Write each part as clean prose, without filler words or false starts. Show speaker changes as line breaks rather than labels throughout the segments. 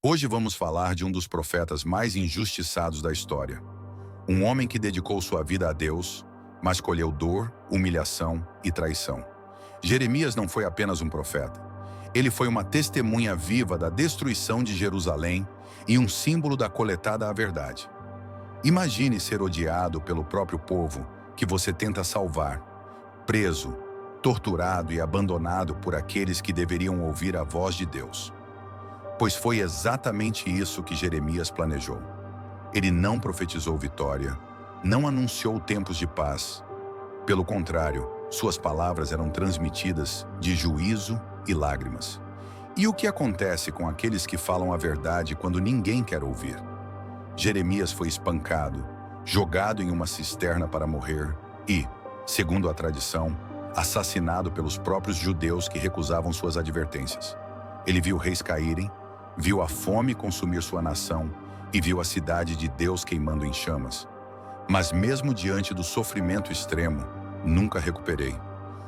Hoje vamos falar de um dos profetas mais injustiçados da história. Um homem que dedicou sua vida a Deus, mas colheu dor, humilhação e traição. Jeremias não foi apenas um profeta. Ele foi uma testemunha viva da destruição de Jerusalém e um símbolo da coletada à verdade. Imagine ser odiado pelo próprio povo que você tenta salvar, preso, torturado e abandonado por aqueles que deveriam ouvir a voz de Deus. Pois foi exatamente isso que Jeremias planejou. Ele não profetizou vitória, não anunciou tempos de paz. Pelo contrário, suas palavras eram transmitidas de juízo e lágrimas. E o que acontece com aqueles que falam a verdade quando ninguém quer ouvir? Jeremias foi espancado, jogado em uma cisterna para morrer e, segundo a tradição, assassinado pelos próprios judeus que recusavam suas advertências. Ele viu reis caírem, viu a fome consumir sua nação e viu a cidade de Deus queimando em chamas. Mas mesmo diante do sofrimento extremo, nunca recuperei.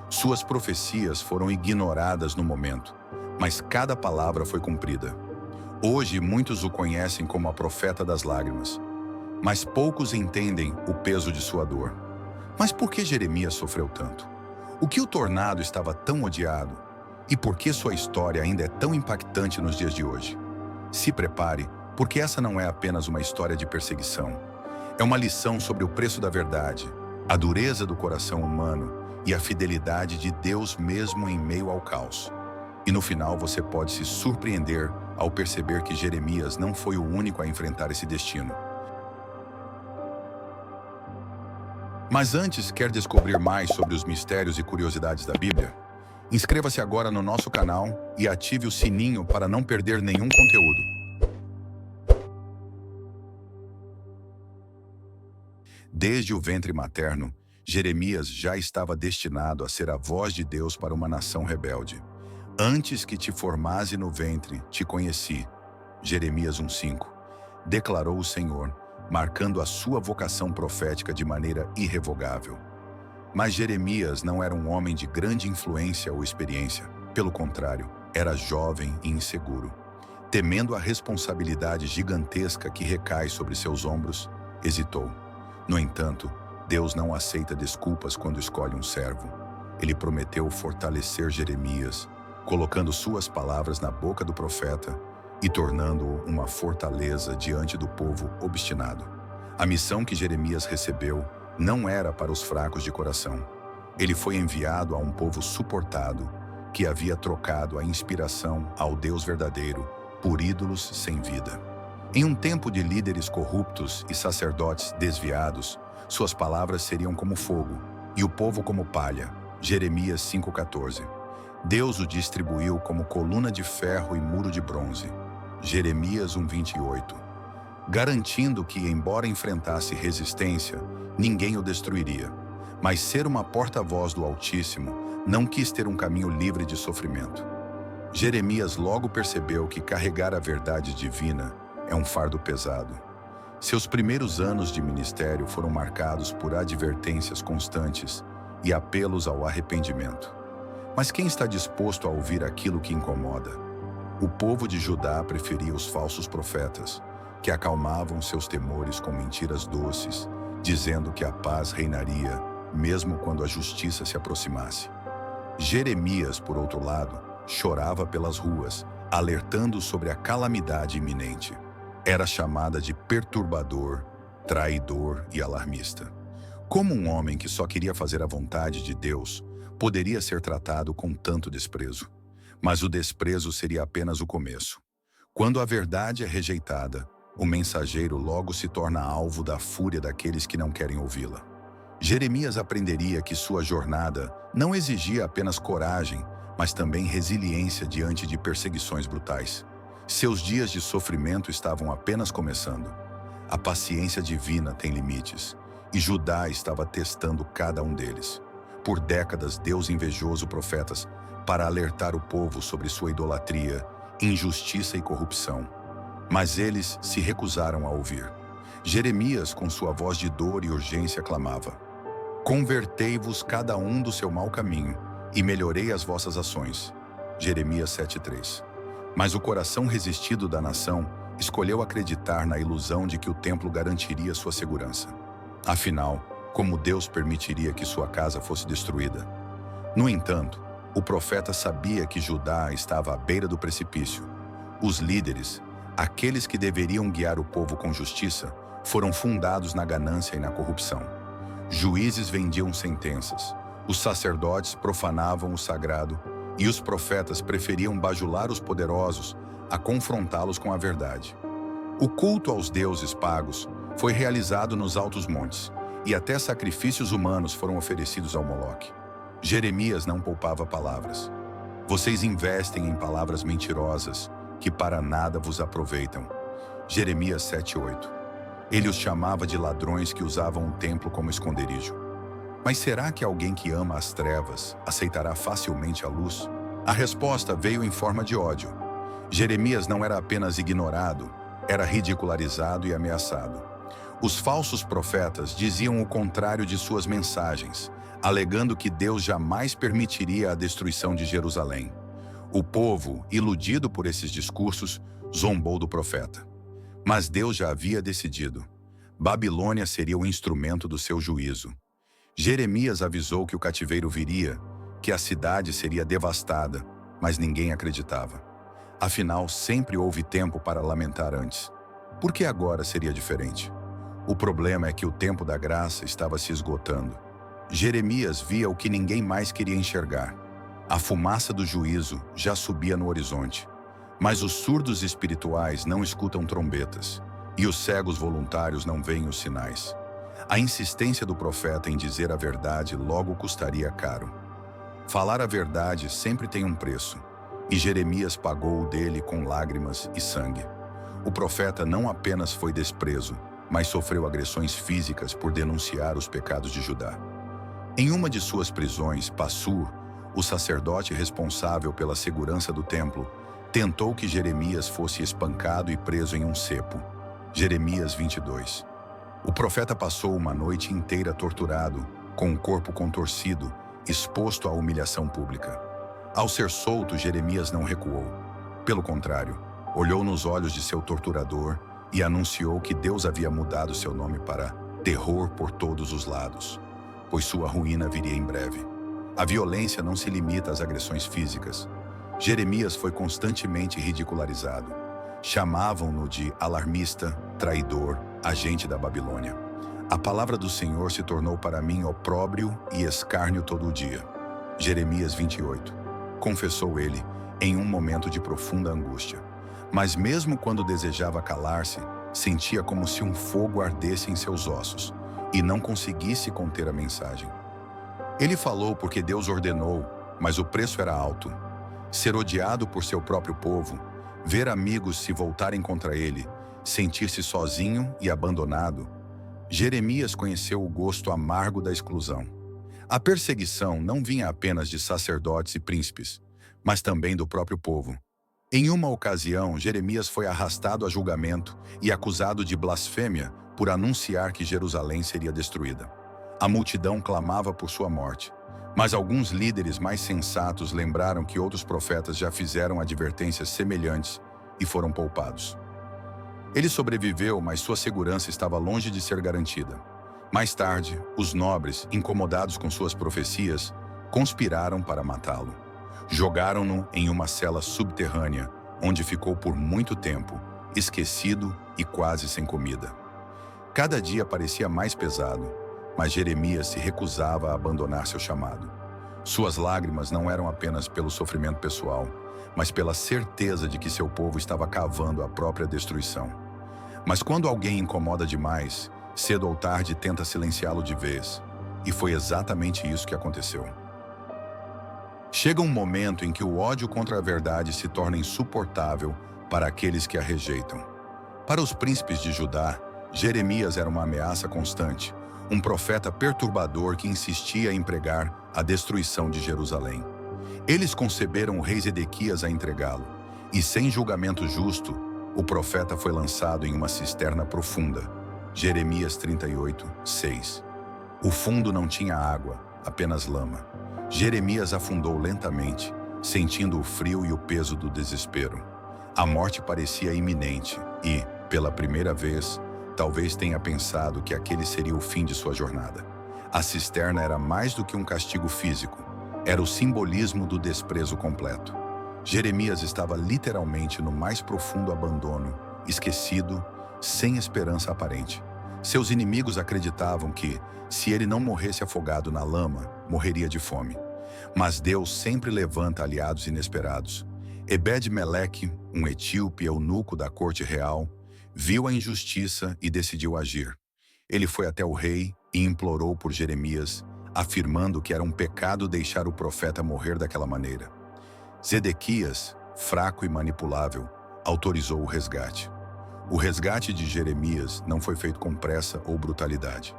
Suas profecias foram ignoradas no momento, mas cada palavra foi cumprida. Hoje muitos o conhecem como a profeta das lágrimas, mas poucos entendem o peso de sua dor. Mas por que Jeremias sofreu tanto? O que o tornado estava tão odiado? E por que sua história ainda é tão impactante nos dias de hoje? Se prepare, porque essa não é apenas uma história de perseguição. É uma lição sobre o preço da verdade, a dureza do coração humano e a fidelidade de Deus mesmo em meio ao caos. E no final você pode se surpreender ao perceber que Jeremias não foi o único a enfrentar esse destino. Mas antes, quer descobrir mais sobre os mistérios e curiosidades da Bíblia? Inscreva-se agora no nosso canal e ative o sininho para não perder nenhum conteúdo. Desde o ventre materno, Jeremias já estava destinado a ser a voz de Deus para uma nação rebelde. Antes que te formasse no ventre, te conheci. Jeremias 1:5. Declarou o Senhor, marcando a sua vocação profética de maneira irrevogável. Mas Jeremias não era um homem de grande influência ou experiência. Pelo contrário, era jovem e inseguro. Temendo a responsabilidade gigantesca que recai sobre seus ombros, hesitou. No entanto, Deus não aceita desculpas quando escolhe um servo. Ele prometeu fortalecer Jeremias, colocando suas palavras na boca do profeta e tornando-o uma fortaleza diante do povo obstinado. A missão que Jeremias recebeu não era para os fracos de coração. Ele foi enviado a um povo suportado, que havia trocado a inspiração ao Deus verdadeiro por ídolos sem vida. Em um tempo de líderes corruptos e sacerdotes desviados, suas palavras seriam como fogo, e o povo como palha. Jeremias 5:14. Deus o distribuiu como coluna de ferro e muro de bronze. Jeremias 1:28. Garantindo que, embora enfrentasse resistência, ninguém o destruiria. Mas ser uma porta-voz do Altíssimo não quis ter um caminho livre de sofrimento. Jeremias logo percebeu que carregar a verdade divina é um fardo pesado. Seus primeiros anos de ministério foram marcados por advertências constantes e apelos ao arrependimento. Mas quem está disposto a ouvir aquilo que incomoda? O povo de Judá preferia os falsos profetas, que acalmavam seus temores com mentiras doces, dizendo que a paz reinaria, mesmo quando a justiça se aproximasse. Jeremias, por outro lado, chorava pelas ruas, alertando sobre a calamidade iminente. Era chamada de perturbador, traidor e alarmista. Como um homem que só queria fazer a vontade de Deus poderia ser tratado com tanto desprezo? Mas o desprezo seria apenas o começo. Quando a verdade é rejeitada, o mensageiro logo se torna alvo da fúria daqueles que não querem ouvi-la. Jeremias aprenderia que sua jornada não exigia apenas coragem, mas também resiliência diante de perseguições brutais. Seus dias de sofrimento estavam apenas começando. A paciência divina tem limites, e Judá estava testando cada um deles. Por décadas, Deus invejou profetas para alertar o povo sobre sua idolatria, injustiça e corrupção. Mas eles se recusaram a ouvir. Jeremias, com sua voz de dor e urgência, clamava: Convertei-vos cada do seu mau caminho, e melhorei as vossas ações. Jeremias 7:3. Mas o coração resistido da nação escolheu acreditar na ilusão de que o templo garantiria sua segurança. Afinal, como Deus permitiria que sua casa fosse destruída? No entanto, o profeta sabia que Judá estava à beira do precipício. Os líderes, aqueles que deveriam guiar o povo com justiça, foram fundados na ganância e na corrupção. Juízes vendiam sentenças, os sacerdotes profanavam o sagrado e os profetas preferiam bajular os poderosos a confrontá-los com a verdade. O culto aos deuses pagos foi realizado nos altos montes e até sacrifícios humanos foram oferecidos ao Moloque. Jeremias não poupava palavras. Vocês investem em palavras mentirosas que para nada vos aproveitam. Jeremias 7:8. Ele os chamava de ladrões que usavam o templo como esconderijo. Mas será que alguém que ama as trevas aceitará facilmente a luz? A resposta veio em forma de ódio. Jeremias não era apenas ignorado, era ridicularizado e ameaçado. Os falsos profetas diziam o contrário de suas mensagens, alegando que Deus jamais permitiria a destruição de Jerusalém. O povo, iludido por esses discursos, zombou do profeta. Mas Deus já havia decidido. Babilônia seria o instrumento do seu juízo. Jeremias avisou que o cativeiro viria, que a cidade seria devastada, mas ninguém acreditava. Afinal, sempre houve tempo para lamentar antes. Por que agora seria diferente? O problema é que o tempo da graça estava se esgotando. Jeremias via o que ninguém mais queria enxergar. A fumaça do juízo já subia no horizonte. Mas os surdos espirituais não escutam trombetas, e os cegos voluntários não veem os sinais. A insistência do profeta em dizer a verdade logo custaria caro. Falar a verdade sempre tem um preço, e Jeremias pagou o dele com lágrimas e sangue. O profeta não apenas foi desprezo, mas sofreu agressões físicas por denunciar os pecados de Judá. Em uma de suas prisões, Passur, o sacerdote responsável pela segurança do templo, tentou que Jeremias fosse espancado e preso em um cepo. Jeremias 22. O profeta passou uma noite inteira torturado, com o corpo contorcido, exposto à humilhação pública. Ao ser solto, Jeremias não recuou. Pelo contrário, olhou nos olhos de seu torturador e anunciou que Deus havia mudado seu nome para terror por todos os lados, pois sua ruína viria em breve. A violência não se limita às agressões físicas. Jeremias foi constantemente ridicularizado. Chamavam-no de alarmista, traidor, agente da Babilônia. A palavra do Senhor se tornou para mim opróbrio e escárnio todo o dia. Jeremias 28. Confessou ele, em um momento de profunda angústia. Mas mesmo quando desejava calar-se, sentia como se um fogo ardesse em seus ossos e não conseguisse conter a mensagem. Ele falou porque Deus ordenou, mas o preço era alto. Ser odiado por seu próprio povo, ver amigos se voltarem contra ele, sentir-se sozinho e abandonado. Jeremias conheceu o gosto amargo da exclusão. A perseguição não vinha apenas de sacerdotes e príncipes, mas também do próprio povo. Em uma ocasião, Jeremias foi arrastado a julgamento e acusado de blasfêmia por anunciar que Jerusalém seria destruída. A multidão clamava por sua morte. Mas alguns líderes mais sensatos lembraram que outros profetas já fizeram advertências semelhantes e foram poupados. Ele sobreviveu, mas sua segurança estava longe de ser garantida. Mais tarde, os nobres, incomodados com suas profecias, conspiraram para matá-lo. Jogaram-no em uma cela subterrânea, onde ficou por muito tempo, esquecido e quase sem comida. Cada dia parecia mais pesado, mas Jeremias se recusava a abandonar seu chamado. Suas lágrimas não eram apenas pelo sofrimento pessoal, mas pela certeza de que seu povo estava cavando a própria destruição. Mas quando alguém incomoda demais, cedo ou tarde tenta silenciá-lo de vez. E foi exatamente isso que aconteceu. Chega um momento em que o ódio contra a verdade se torna insuportável para aqueles que a rejeitam. Para os príncipes de Judá, Jeremias era uma ameaça constante, um profeta perturbador que insistia em pregar a destruição de Jerusalém. Eles conceberam o rei Zedequias a entregá-lo, e sem julgamento justo, o profeta foi lançado em uma cisterna profunda. Jeremias 38:6. O fundo não tinha água, apenas lama. Jeremias afundou lentamente, sentindo o frio e o peso do desespero. A morte parecia iminente e, pela primeira vez, talvez tenha pensado que aquele seria o fim de sua jornada. A cisterna era mais do que um castigo físico, era o simbolismo do desprezo completo. Jeremias estava literalmente no mais profundo abandono, esquecido, sem esperança aparente. Seus inimigos acreditavam que, se ele não morresse afogado na lama, morreria de fome. Mas Deus sempre levanta aliados inesperados. Ebed-Meleque, um etíope eunuco da corte real, viu a injustiça e decidiu agir. Ele foi até o rei e implorou por Jeremias, afirmando que era um pecado deixar o profeta morrer daquela maneira. Zedequias, fraco e manipulável, autorizou o resgate. O resgate de Jeremias não foi feito com pressa ou brutalidade.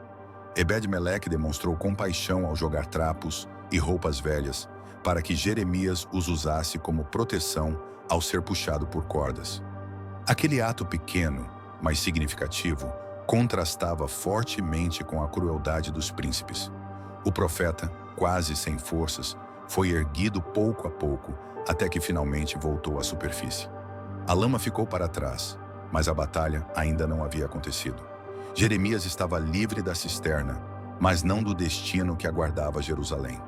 Ebed-Meleque demonstrou compaixão ao jogar trapos e roupas velhas para que Jeremias os usasse como proteção ao ser puxado por cordas. Aquele ato pequeno, mas significativo, contrastava fortemente com a crueldade dos príncipes. O profeta, quase sem forças, foi erguido pouco a pouco até que finalmente voltou à superfície. A lama ficou para trás, mas a batalha ainda não havia acontecido. Jeremias estava livre da cisterna, mas não do destino que aguardava Jerusalém.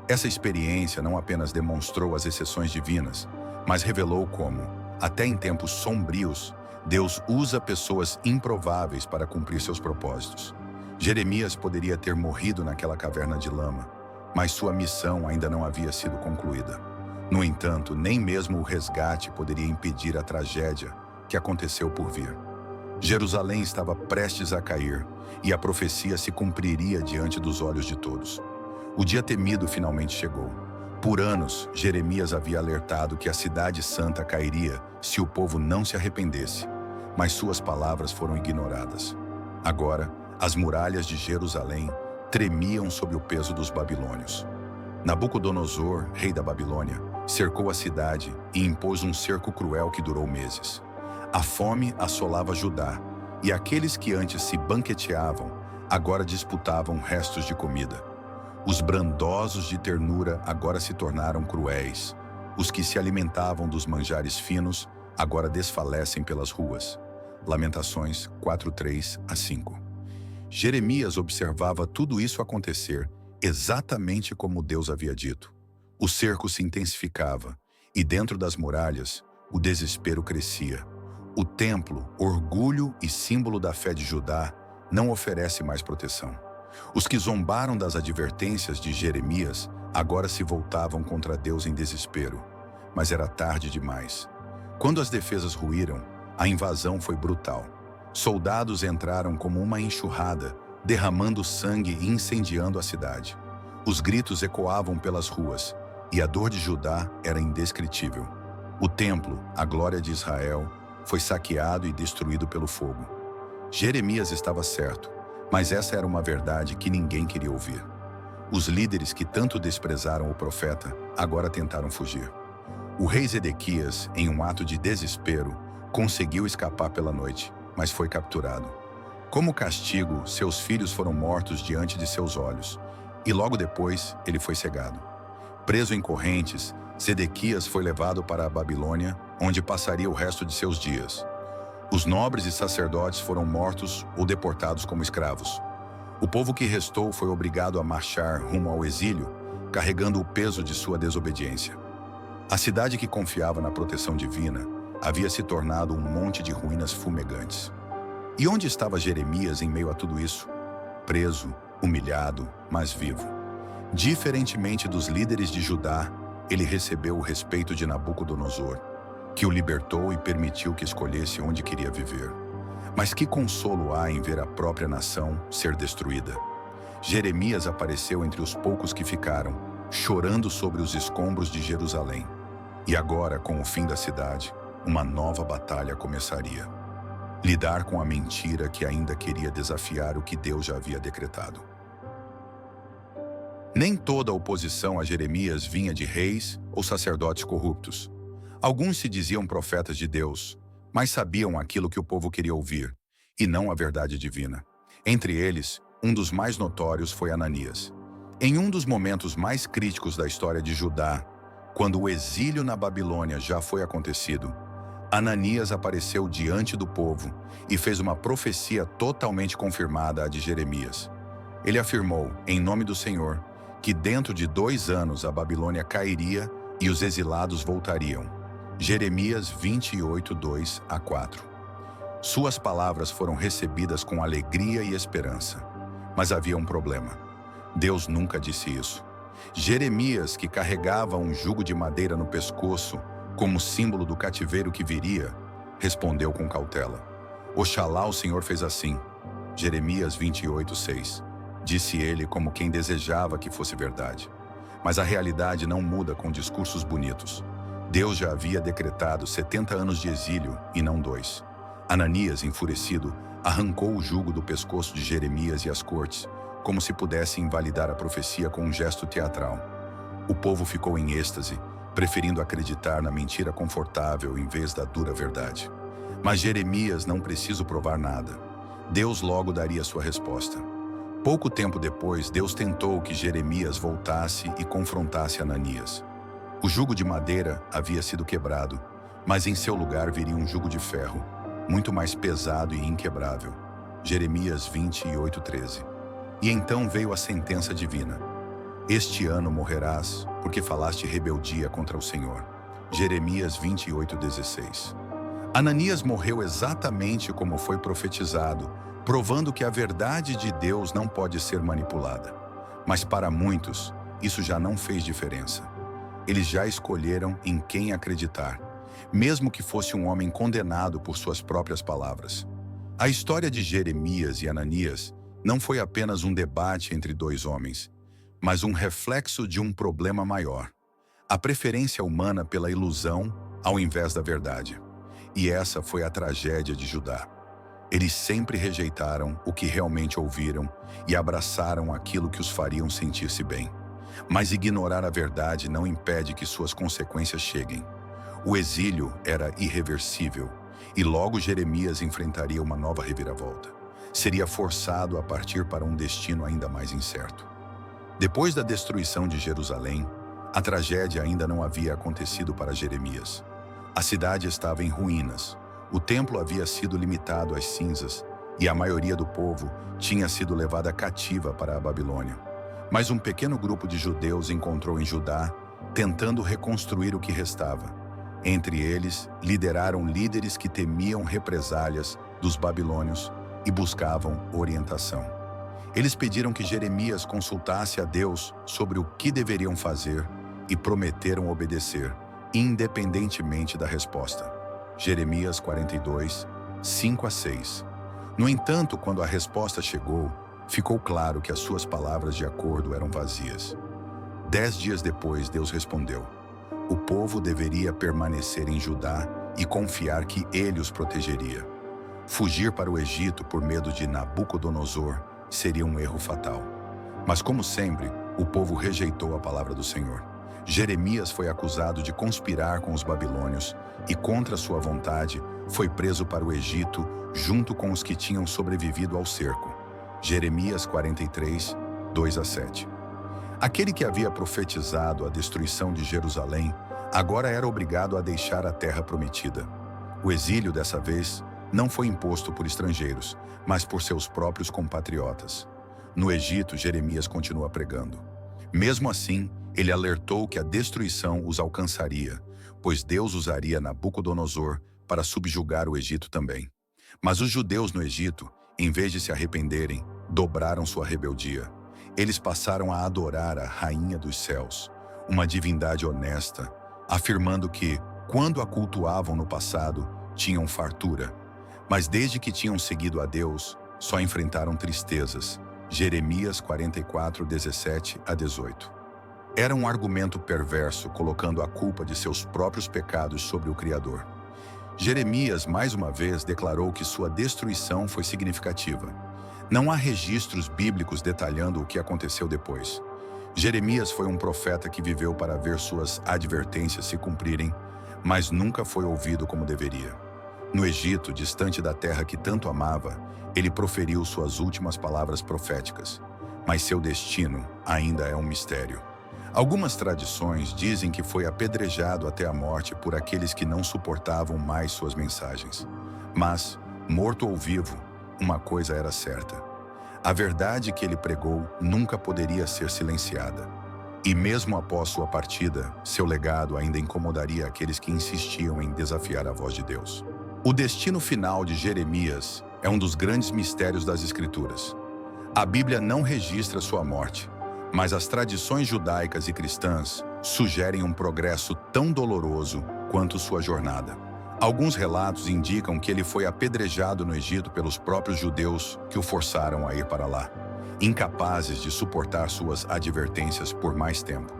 Essa experiência não apenas demonstrou as exceções divinas, mas revelou como, até em tempos sombrios, Deus usa pessoas improváveis para cumprir seus propósitos. Jeremias poderia ter morrido naquela caverna de lama, mas sua missão ainda não havia sido concluída. No entanto, nem mesmo o resgate poderia impedir a tragédia que aconteceu por vir. Jerusalém estava prestes a cair e a profecia se cumpriria diante dos olhos de todos. O dia temido finalmente chegou. Por anos, Jeremias havia alertado que a cidade santa cairia se o povo não se arrependesse, mas suas palavras foram ignoradas. Agora, as muralhas de Jerusalém tremiam sob o peso dos babilônios. Nabucodonosor, rei da Babilônia, cercou a cidade e impôs um cerco cruel que durou meses. A fome assolava Judá, e aqueles que antes se banqueteavam, agora disputavam restos de comida. Os brandosos de ternura agora se tornaram cruéis. Os que se alimentavam dos manjares finos agora desfalecem pelas ruas. Lamentações 4:3-5. Jeremias observava tudo isso acontecer exatamente como Deus havia dito. O cerco se intensificava e dentro das muralhas o desespero crescia. O templo, orgulho e símbolo da fé de Judá, não oferece mais proteção. Os que zombaram das advertências de Jeremias agora se voltavam contra Deus em desespero. Mas era tarde demais. Quando as defesas ruíram, a invasão foi brutal. Soldados entraram como uma enxurrada, derramando sangue e incendiando a cidade. Os gritos ecoavam pelas ruas, e a dor de Judá era indescritível. O templo, a glória de Israel, foi saqueado e destruído pelo fogo. Jeremias estava certo, mas essa era uma verdade que ninguém queria ouvir. Os líderes que tanto desprezaram o profeta agora tentaram fugir. O rei Zedequias, em um ato de desespero, conseguiu escapar pela noite, mas foi capturado. Como castigo, seus filhos foram mortos diante de seus olhos, e logo depois ele foi cegado. Preso em correntes, Zedequias foi levado para a Babilônia, onde passaria o resto de seus dias. Os nobres e sacerdotes foram mortos ou deportados como escravos. O povo que restou foi obrigado a marchar rumo ao exílio, carregando o peso de sua desobediência. A cidade que confiava na proteção divina havia se tornado um monte de ruínas fumegantes. E onde estava Jeremias em meio a tudo isso? Preso, humilhado, mas vivo. Diferentemente dos líderes de Judá, ele recebeu o respeito de Nabucodonosor, que o libertou e permitiu que escolhesse onde queria viver. Mas que consolo há em ver a própria nação ser destruída? Jeremias apareceu entre os poucos que ficaram, chorando sobre os escombros de Jerusalém. E agora, com o fim da cidade, uma nova batalha começaria. Lidar com a mentira que ainda queria desafiar o que Deus já havia decretado. Nem toda a oposição a Jeremias vinha de reis ou sacerdotes corruptos. Alguns se diziam profetas de Deus, mas sabiam aquilo que o povo queria ouvir, e não a verdade divina. Entre eles, um dos mais notórios foi Ananias. Em um dos momentos mais críticos da história de Judá, quando o exílio na Babilônia já foi acontecido, Ananias apareceu diante do povo e fez uma profecia totalmente confirmada à de Jeremias. Ele afirmou, em nome do Senhor, que dentro de 2 anos a Babilônia cairia e os exilados voltariam. Jeremias 28, 2-4. Suas palavras foram recebidas com alegria e esperança. Mas havia um problema. Deus nunca disse isso. Jeremias, que carregava um jugo de madeira no pescoço, como símbolo do cativeiro que viria, respondeu com cautela. Oxalá o Senhor fez assim. Jeremias 28, 6. Disse ele como quem desejava que fosse verdade. Mas a realidade não muda com discursos bonitos. Deus já havia decretado 70 anos de exílio e não 2. Ananias, enfurecido, arrancou o jugo do pescoço de Jeremias e as cortes, como se pudesse invalidar a profecia com um gesto teatral. O povo ficou em êxtase, preferindo acreditar na mentira confortável em vez da dura verdade. Mas Jeremias não precisou provar nada. Deus logo daria sua resposta. Pouco tempo depois, Deus tentou que Jeremias voltasse e confrontasse Ananias. O jugo de madeira havia sido quebrado, mas em seu lugar viria um jugo de ferro, muito mais pesado e inquebrável. Jeremias 28, 13. E então veio a sentença divina. Este ano morrerás, porque falaste rebeldia contra o Senhor. Jeremias 28, 16. Ananias morreu exatamente como foi profetizado, provando que a verdade de Deus não pode ser manipulada. Mas para muitos, isso já não fez diferença. Eles já escolheram em quem acreditar, mesmo que fosse um homem condenado por suas próprias palavras. A história de Jeremias e Ananias não foi apenas um debate entre 2 homens, mas um reflexo de um problema maior: a preferência humana pela ilusão ao invés da verdade. E essa foi a tragédia de Judá. Eles sempre rejeitaram o que realmente ouviram e abraçaram aquilo que os fariam sentir-se bem. Mas ignorar a verdade não impede que suas consequências cheguem. O exílio era irreversível, e logo Jeremias enfrentaria uma nova reviravolta. Seria forçado a partir para um destino ainda mais incerto. Depois da destruição de Jerusalém, a tragédia ainda não havia acontecido para Jeremias. A cidade estava em ruínas, o templo havia sido limitado às cinzas, e a maioria do povo tinha sido levada cativa para a Babilônia. Mas um pequeno grupo de judeus encontrou em Judá, tentando reconstruir o que restava. Entre eles, lideraram líderes que temiam represálias dos babilônios e buscavam orientação. Eles pediram que Jeremias consultasse a Deus sobre o que deveriam fazer e prometeram obedecer, independentemente da resposta. Jeremias 42, 5-6. No entanto, quando a resposta chegou, ficou claro que as suas palavras de acordo eram vazias. 10 dias depois, Deus respondeu: o povo deveria permanecer em Judá e confiar que ele os protegeria. Fugir para o Egito por medo de Nabucodonosor seria um erro fatal. Mas, como sempre, o povo rejeitou a palavra do Senhor. Jeremias foi acusado de conspirar com os babilônios e, contra sua vontade, foi preso para o Egito junto com os que tinham sobrevivido ao cerco. Jeremias 43, 2-7. Aquele que havia profetizado a destruição de Jerusalém agora era obrigado a deixar a terra prometida. O exílio, dessa vez, não foi imposto por estrangeiros, mas por seus próprios compatriotas. No Egito, Jeremias continua pregando. Mesmo assim, ele alertou que a destruição os alcançaria, pois Deus usaria Nabucodonosor para subjugar o Egito também. Mas os judeus no Egito, em vez de se arrependerem, dobraram sua rebeldia. Eles passaram a adorar a Rainha dos Céus, uma divindade honesta, afirmando que, quando a cultuavam no passado, tinham fartura. Mas desde que tinham seguido a Deus, só enfrentaram tristezas. Jeremias 44, 17-18. Era um argumento perverso, colocando a culpa de seus próprios pecados sobre o Criador. Jeremias, mais uma vez, declarou que sua destruição foi significativa. Não há registros bíblicos detalhando o que aconteceu depois. Jeremias foi um profeta que viveu para ver suas advertências se cumprirem, mas nunca foi ouvido como deveria. No Egito, distante da terra que tanto amava, ele proferiu suas últimas palavras proféticas. Mas seu destino ainda é um mistério. Algumas tradições dizem que foi apedrejado até a morte por aqueles que não suportavam mais suas mensagens. Mas, morto ou vivo, uma coisa era certa: a verdade que ele pregou nunca poderia ser silenciada. E mesmo após sua partida, seu legado ainda incomodaria aqueles que insistiam em desafiar a voz de Deus. O destino final de Jeremias é um dos grandes mistérios das Escrituras. A Bíblia não registra sua morte, mas as tradições judaicas e cristãs sugerem um progresso tão doloroso quanto sua jornada. Alguns relatos indicam que ele foi apedrejado no Egito pelos próprios judeus que o forçaram a ir para lá, incapazes de suportar suas advertências por mais tempo.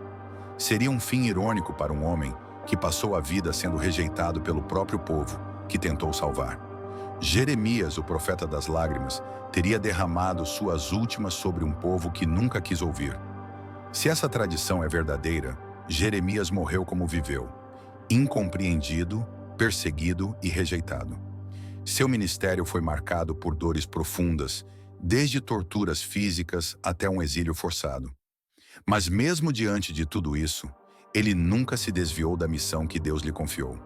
Seria um fim irônico para um homem que passou a vida sendo rejeitado pelo próprio povo que tentou salvar. Jeremias, o profeta das lágrimas, teria derramado suas últimas sobre um povo que nunca quis ouvir. Se essa tradição é verdadeira, Jeremias morreu como viveu, incompreendido, perseguido e rejeitado. Seu ministério foi marcado por dores profundas, desde torturas físicas até um exílio forçado. Mas mesmo diante de tudo isso, ele nunca se desviou da missão que Deus lhe confiou.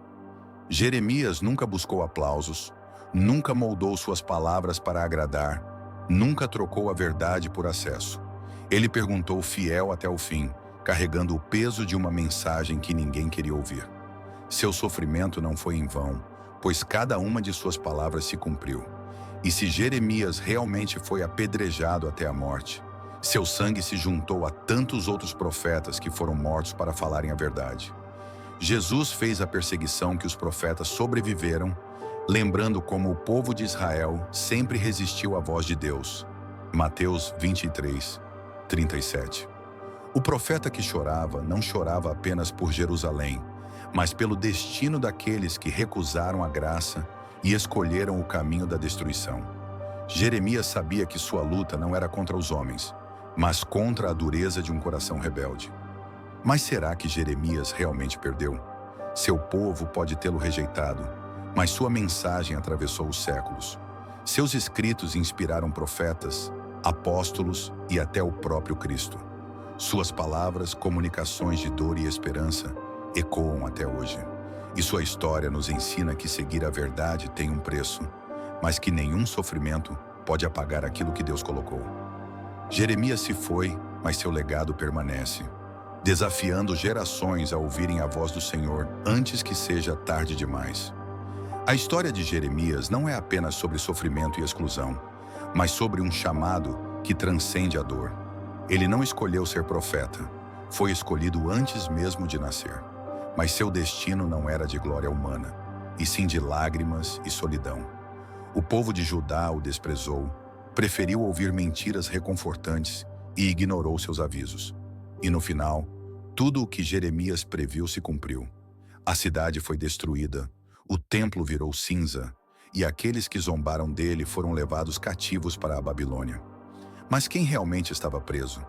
Jeremias nunca buscou aplausos, nunca moldou suas palavras para agradar, nunca trocou a verdade por acesso. Ele perguntou fiel até o fim, carregando o peso de uma mensagem que ninguém queria ouvir. Seu sofrimento não foi em vão, pois cada uma de suas palavras se cumpriu. E se Jeremias realmente foi apedrejado até a morte, seu sangue se juntou a tantos outros profetas que foram mortos para falarem a verdade. Jesus fez a perseguição que os profetas sobreviveram, lembrando como o povo de Israel sempre resistiu à voz de Deus. Mateus 23, 37. O profeta que chorava não chorava apenas por Jerusalém, mas pelo destino daqueles que recusaram a graça e escolheram o caminho da destruição. Jeremias sabia que sua luta não era contra os homens, mas contra a dureza de um coração rebelde. Mas será que Jeremias realmente perdeu? Seu povo pode tê-lo rejeitado, mas sua mensagem atravessou os séculos. Seus escritos inspiraram profetas, apóstolos e até o próprio Cristo. Suas palavras, comunicações de dor e esperança, ecoam até hoje. E sua história nos ensina que seguir a verdade tem um preço, mas que nenhum sofrimento pode apagar aquilo que Deus colocou. Jeremias se foi, mas seu legado permanece, desafiando gerações a ouvirem a voz do Senhor antes que seja tarde demais. A história de Jeremias não é apenas sobre sofrimento e exclusão, mas sobre um chamado que transcende a dor. Ele não escolheu ser profeta, foi escolhido antes mesmo de nascer. Mas seu destino não era de glória humana, e sim de lágrimas e solidão. O povo de Judá o desprezou, preferiu ouvir mentiras reconfortantes e ignorou seus avisos. E no final, tudo o que Jeremias previu se cumpriu. A cidade foi destruída, o templo virou cinza, e aqueles que zombaram dele foram levados cativos para a Babilônia. Mas quem realmente estava preso?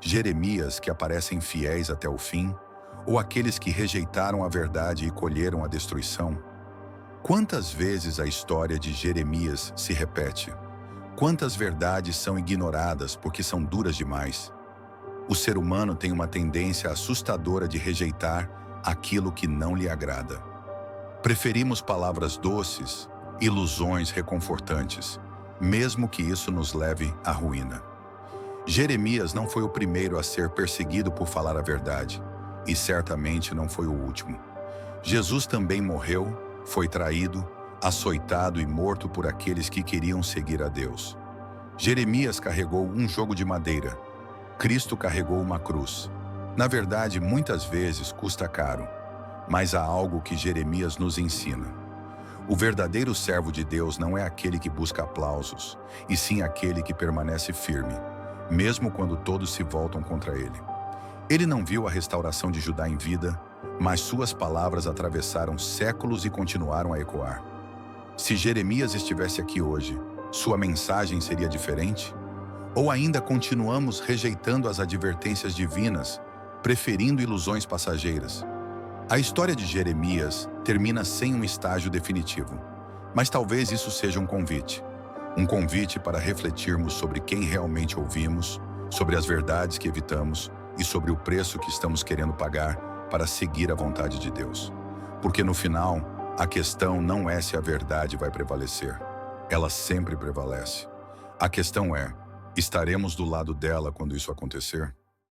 Jeremias, que aparecem fiéis até o fim, ou aqueles que rejeitaram a verdade e colheram a destruição? Quantas vezes a história de Jeremias se repete? Quantas verdades são ignoradas porque são duras demais? O ser humano tem uma tendência assustadora de rejeitar aquilo que não lhe agrada. Preferimos palavras doces, ilusões reconfortantes, mesmo que isso nos leve à ruína. Jeremias não foi o primeiro a ser perseguido por falar a verdade, e certamente não foi o último. Jesus também morreu, foi traído, açoitado e morto por aqueles que queriam seguir a Deus. Jeremias carregou um jogo de madeira. Cristo carregou uma cruz. Na verdade, muitas vezes custa caro, mas há algo que Jeremias nos ensina. O verdadeiro servo de Deus não é aquele que busca aplausos, e sim aquele que permanece firme, mesmo quando todos se voltam contra ele. Ele não viu a restauração de Judá em vida, mas suas palavras atravessaram séculos e continuaram a ecoar. Se Jeremias estivesse aqui hoje, sua mensagem seria diferente? Ou ainda continuamos rejeitando as advertências divinas, preferindo ilusões passageiras? A história de Jeremias termina sem um estágio definitivo, mas talvez isso seja um convite para refletirmos sobre quem realmente ouvimos, sobre as verdades que evitamos e sobre o preço que estamos querendo pagar para seguir a vontade de Deus. Porque no final, a questão não é se a verdade vai prevalecer. Ela sempre prevalece. A questão é, estaremos do lado dela quando isso acontecer?